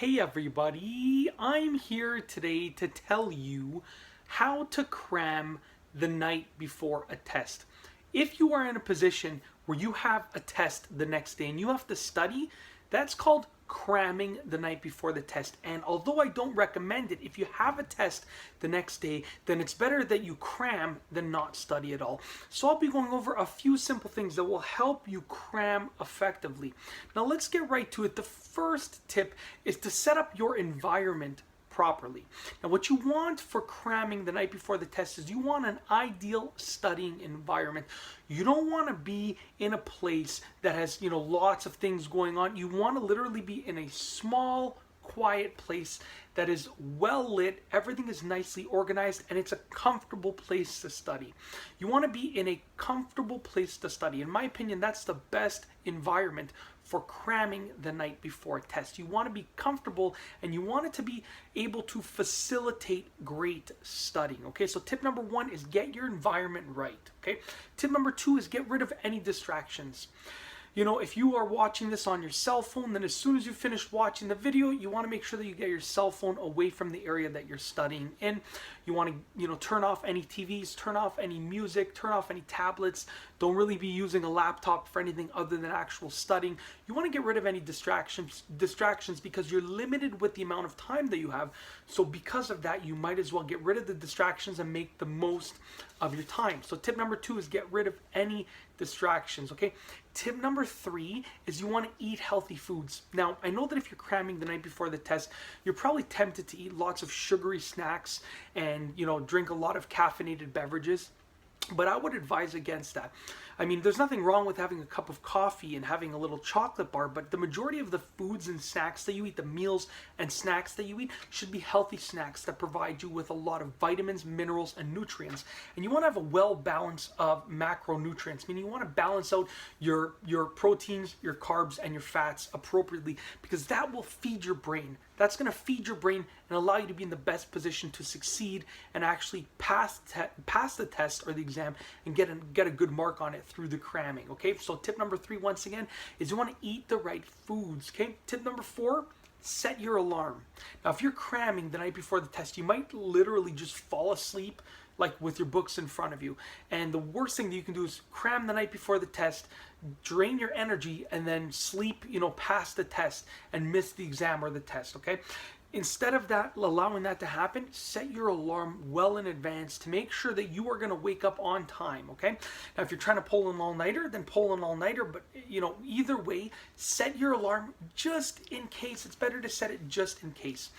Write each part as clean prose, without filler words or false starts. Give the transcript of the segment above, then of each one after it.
Hey everybody, I'm here today to tell you how to cram the night before a test. If you are in a position where you have a test the next day and you have to study, that's called cramming the night before the test. And although I don't recommend it, if you have a test the next day, then it's better that you cram than not study at all. So I'll be going over a few simple things that will help you cram effectively. Now let's get right to it. The first tip is to set up your environment properly. Now what you want for cramming the night before the test is you want an ideal studying environment. You don't want to be in a place that has, lots of things going on. You want to literally be in a small, quiet place that is well lit, everything is nicely organized, and it's a comfortable place to study. You want to be in a comfortable place to study. In my opinion, that's the best environment for cramming the night before a test. You want to be comfortable and you want it to be able to facilitate great studying. Okay, so tip number one is get your environment right. Okay, tip number two is get rid of any distractions. If you are watching this on your cell phone, then as soon as you finish watching the video, you want to make sure that you get your cell phone away from the area that you're studying in. You want to, turn off any TVs, turn off any music, turn off any tablets. Don't really be using a laptop for anything other than actual studying. You want to get rid of any distractions because you're limited with the amount of time that you have. So because of that, you might as well get rid of the distractions and make the most of your time. So tip number two is get rid of any distractions, okay? Tip number three is you want to eat healthy foods. Now, I know that if you're cramming the night before the test, you're probably tempted to eat lots of sugary snacks and, drink a lot of caffeinated beverages. But I would advise against that. I mean, there's nothing wrong with having a cup of coffee and having a little chocolate bar, but the majority of the foods and snacks that you eat, the meals and snacks that you eat, should be healthy snacks that provide you with a lot of vitamins, minerals, and nutrients. And you want to have a well balance of macronutrients, meaning you want to balance out your proteins, your carbs, and your fats appropriately, because that will feed your brain. That's going to feed your brain and allow you to be in the best position to succeed and actually pass the test or the exam and get a good mark on it through the cramming. Okay, so tip number three, once again, is you want to eat the right foods. Okay, tip number four, set your alarm. Now, if you're cramming the night before the test, you might literally just fall asleep like with your books in front of you. And the worst thing that you can do is cram the night before the test, drain your energy, and then sleep, past the test and miss the exam or the test, okay? Instead of that, allowing that to happen, set your alarm well in advance to make sure that you are going to wake up on time, okay? Now, if you're trying to pull an all-nighter, then pull an all-nighter, but, either way, set your alarm just in case. It's better to set it just in case.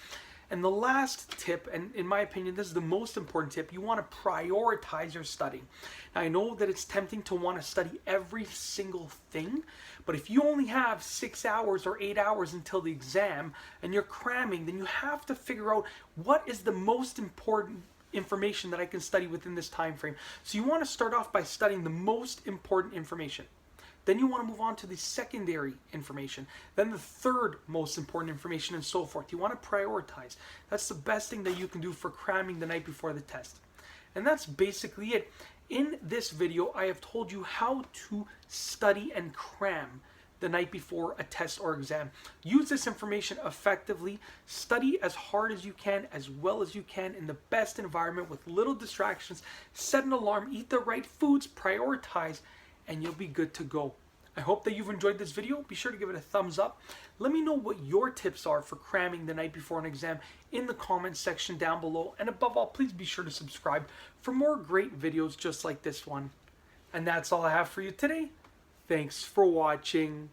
And the last tip, and in my opinion, this is the most important tip, you want to prioritize your studying. Now, I know that it's tempting to want to study every single thing, but if you only have 6 hours or 8 hours until the exam and you're cramming, then you have to figure out what is the most important information that I can study within this time frame. So you want to start off by studying the most important information. Then you want to move on to the secondary information, then the third most important information, and so forth. You want to prioritize. That's the best thing that you can do for cramming the night before the test. And that's basically it. In this video, I have told you how to study and cram the night before a test or exam. Use this information effectively. Study as hard as you can, as well as you can, in the best environment with little distractions. Set an alarm, eat the right foods, prioritize, and you'll be good to go. I hope that you've enjoyed this video. Be sure to give it a thumbs up. Let me know what your tips are for cramming the night before an exam in the comments section down below. And above all, please be sure to subscribe for more great videos just like this one. And that's all I have for you today. Thanks for watching.